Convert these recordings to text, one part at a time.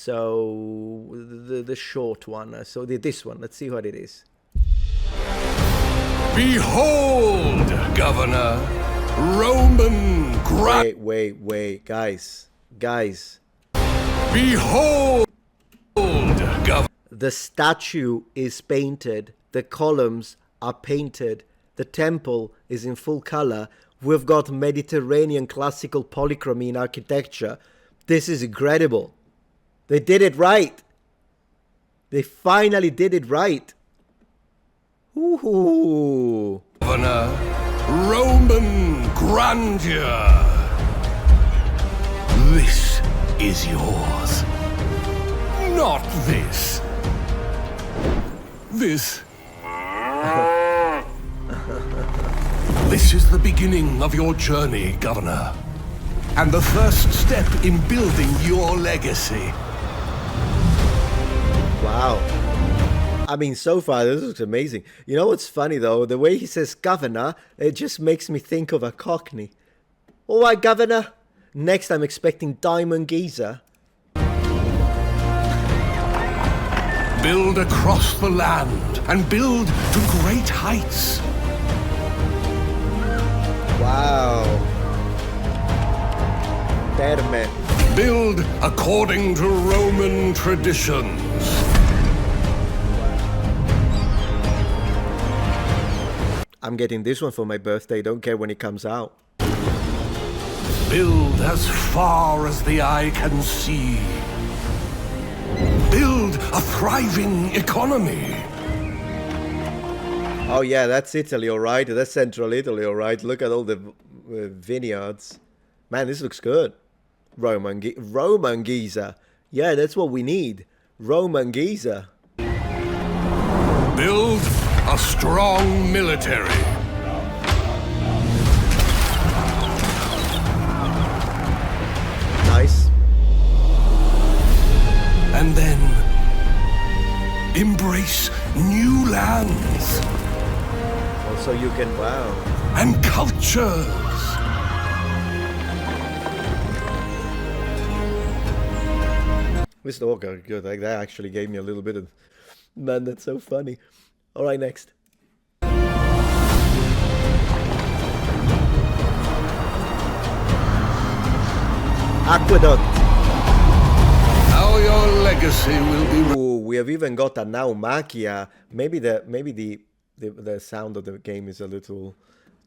So the short one. So this one. Let's see what it is. Behold, Governor, Roman Wait, guys. Behold, Governor. The statue is painted. The columns are painted. The temple is in full color. We've got Mediterranean classical polychromy in architecture. This is incredible. They did it right. They finally did it right. Ooh. Governor, Roman grandeur. This is yours. Not this. This. This is the beginning of your journey, Governor. And the first step in building your legacy. Wow. I mean, so far, this looks amazing. You know what's funny, though? The way he says governor, it just makes me think of a Cockney. All right, governor. Next, I'm expecting Diamond Geezer. Build across the land and build to great heights. Wow. Terme. Build according to Roman traditions. I'm getting this one for my birthday. Don't care when it comes out. Build as far as the eye can see. Build a thriving economy. Oh yeah, that's Italy, all right. That's Central Italy, all right. Look at all the vineyards. Man, this looks good. Roman Giza. Yeah, that's what we need. Roman Giza. Build a strong military. Nice. And then embrace new lands. Also, you can, wow. And cultures. This is all good. Like, that actually gave me a little bit of... Man, that's so funny. All right, next. Aqueduct. How your legacy will be... Ooh, we have even got a Naumachia. Maybe the sound of the game is a little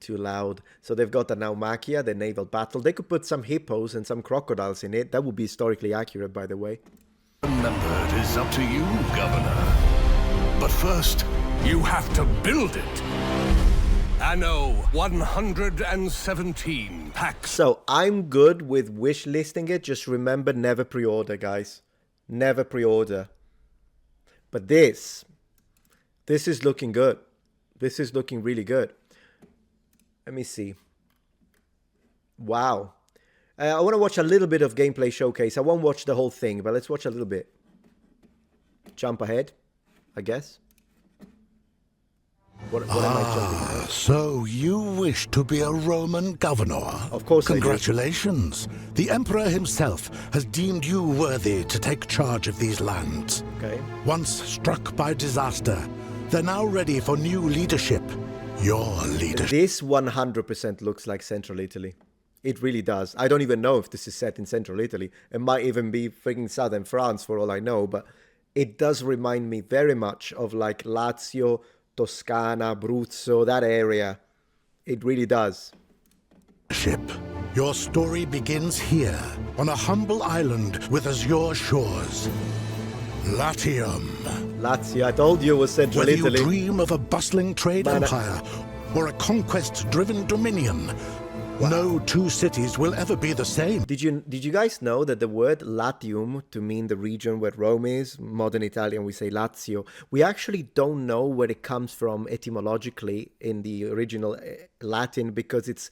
too loud. So they've got a Naumachia, the naval battle. They could put some hippos and some crocodiles in it. That would be historically accurate, by the way. Remember, it is up to you, Governor. But first, you have to build it. Anno 117 packs. So I'm good with wish listing it. Just remember, never pre-order, guys. Never pre-order. But this is looking good. This is looking really good. Let me see. Wow. I want to watch a little bit of gameplay showcase. I won't watch the whole thing, but let's watch a little bit. Jump ahead, I guess. What am I jumping? So you wish to be a Roman governor? Of course I do. Congratulations. The emperor himself has deemed you worthy to take charge of these lands. Okay. Once struck by disaster, they're now ready for new leadership. Your leadership. This 100% looks like Central Italy. It really does. I don't even know if this is set in Central Italy. It might even be freaking Southern France for all I know, but it does remind me very much of like Lazio, Toscana, Abruzzo, that area. It really does. Your story begins here, on a humble island with azure shores. Latium. Lazio, I told you it was Central Whether Italy. you dream of a bustling trade empire or a conquest-driven dominion, no two cities will ever be the same. Did you guys know that the word Latium, to mean the region where Rome is, modern Italian we say Lazio, we actually don't know where it comes from etymologically in the original Latin, because it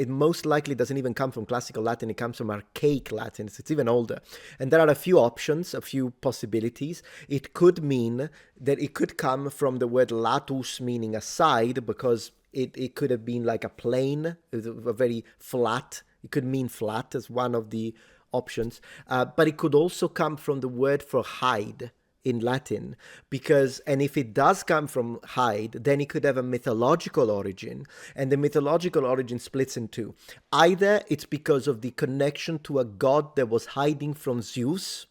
most likely doesn't even come from classical Latin. It comes from archaic Latin. It's even older. And there are a few options, a few possibilities. It could mean that it could come from the word latus, meaning a side, because it could have been like a plain, a very flat. It could mean flat as one of the options. But it could also come from the word for hide in Latin, and if it does come from hide, then it could have a mythological origin, and the mythological origin splits in two. Either it's because of the connection to a god that was hiding from Zeus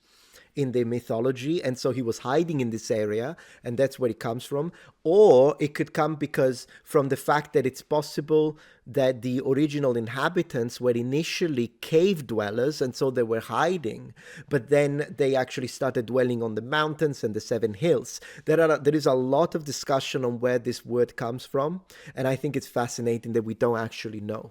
in the mythology, and so he was hiding in this area, and that's where it comes from. Or it could come because from the fact that it's possible that the original inhabitants were initially cave dwellers, and so they were hiding, but then they actually started dwelling on the mountains and the seven hills. There is a lot of discussion on where this word comes from, and I think it's fascinating that we don't actually know.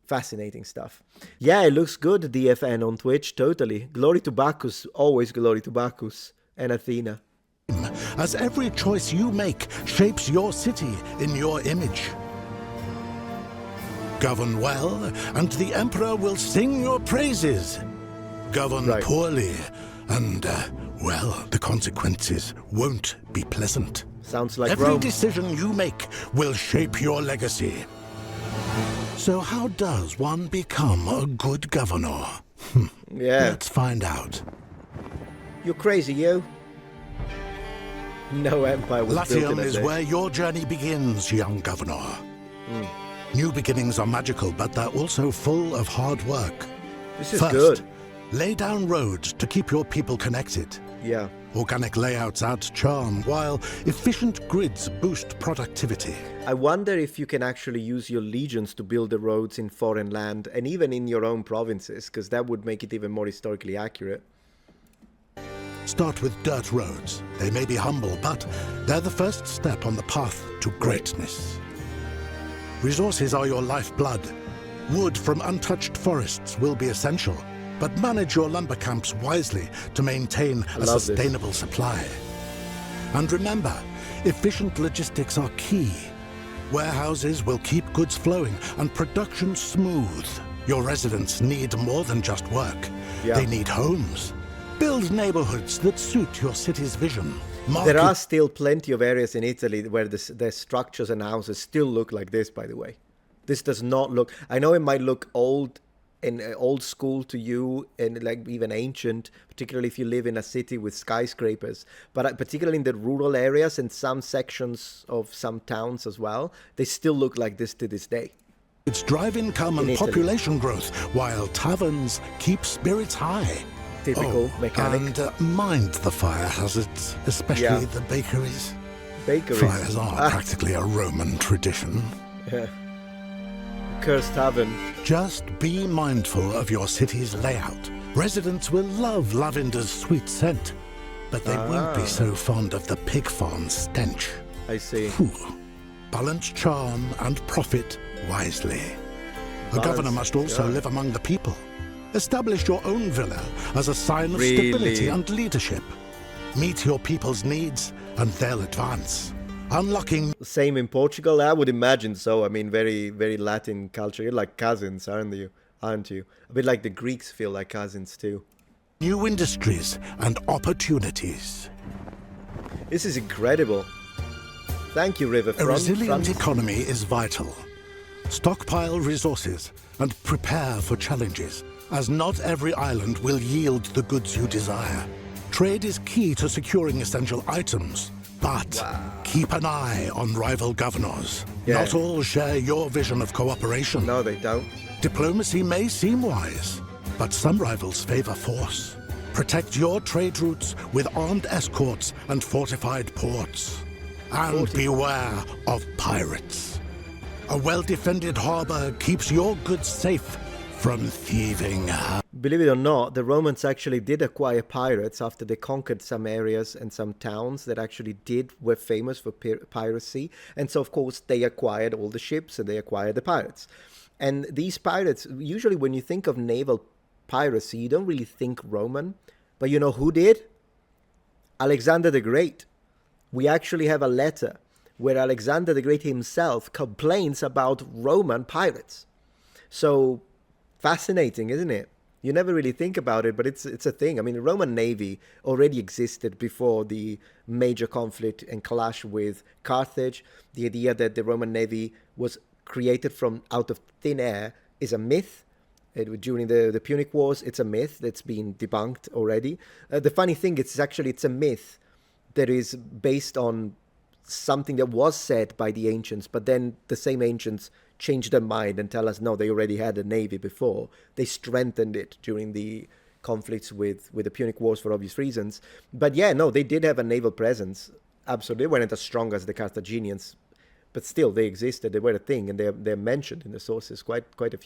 Fascinating stuff. Yeah, it looks good, DFN on Twitch, totally. Glory to Bacchus, always glory to Bacchus and Athena. As every choice you make shapes your city in your image. Govern well, and the Emperor will sing your praises. Govern poorly, and, well, the consequences won't be pleasant. Sounds like every Rome. decision you make will shape your legacy. So how does one become a good governor? Yeah. Let's find out. You're crazy, you. No empire was built in Latium a is day. where your journey begins, young governor. New beginnings are magical, but they're also full of hard work. This is First, good. lay down roads to keep your people connected. Yeah. Organic layouts add charm, while efficient grids boost productivity. I wonder if you can actually use your legions to build the roads in foreign land and even in your own provinces, because that would make it even more historically accurate. Start with dirt roads. They may be humble, but they're the first step on the path to greatness. Resources are your lifeblood. Wood from untouched forests will be essential, but manage your lumber camps wisely to maintain a sustainable supply. And remember, efficient logistics are key. Warehouses will keep goods flowing and production smooth. Your residents need more than just work. They need homes. Build neighborhoods that suit your city's vision. There are still plenty of areas in Italy where the structures and houses still look like this, by the way. This does not look... I know it might look old and old school to you and like even ancient, particularly if you live in a city with skyscrapers, but particularly in the rural areas and some sections of some towns as well, they still look like this to this day. It's drive income and population growth, while taverns keep spirits high. Typical mechanic. And mind the fire hazards, especially the bakeries. Bakeries? Fires are practically a Roman tradition. Cursed tavern. Just be mindful of your city's layout. Residents will love lavender's sweet scent, but they won't be so fond of the pig farm stench. I see. Balance charm and profit wisely. A governor must also live among the people. Establish your own villa as a sign of stability and leadership. Meet your people's needs and they'll advance. Unlocking... Same in Portugal? I would imagine so. I mean, very, very Latin culture. You're like cousins, aren't you? A bit like the Greeks feel like cousins too. New industries and opportunities. This is incredible. Thank you, Riverfront. A resilient economy is vital. Stockpile resources and prepare for challenges, as not every island will yield the goods you desire. Trade is key to securing essential items, but keep an eye on rival governors. Not all share your vision of cooperation. No, they don't. Diplomacy may seem wise, but some rivals favor force. Protect your trade routes with armed escorts and fortified ports. And beware of pirates. A well-defended harbor keeps your goods safe from thieving. Believe it or not, the Romans actually did acquire pirates after they conquered some areas and some towns that actually were famous for piracy. And so, of course, they acquired all the ships and they acquired the pirates. And these pirates, usually when you think of naval piracy, you don't really think Roman. But you know who did? Alexander the Great. We actually have a letter where Alexander the Great himself complains about Roman pirates. So fascinating, isn't it? You never really think about it, but it's a thing. I mean, the Roman Navy already existed before the major conflict and clash with Carthage. The idea that the Roman Navy was created from out of thin air is a myth. During the Punic Wars. It's a myth that's been debunked already. The funny thing is, it's a myth that is based on something that was said by the ancients, but then the same ancients changed their mind and tell us, no, they already had a navy before. They strengthened it during the conflicts with the Punic Wars for obvious reasons. But yeah, no, they did have a naval presence. Absolutely. They weren't as strong as the Carthaginians, but still they existed. They were a thing, and they're mentioned in the sources quite a few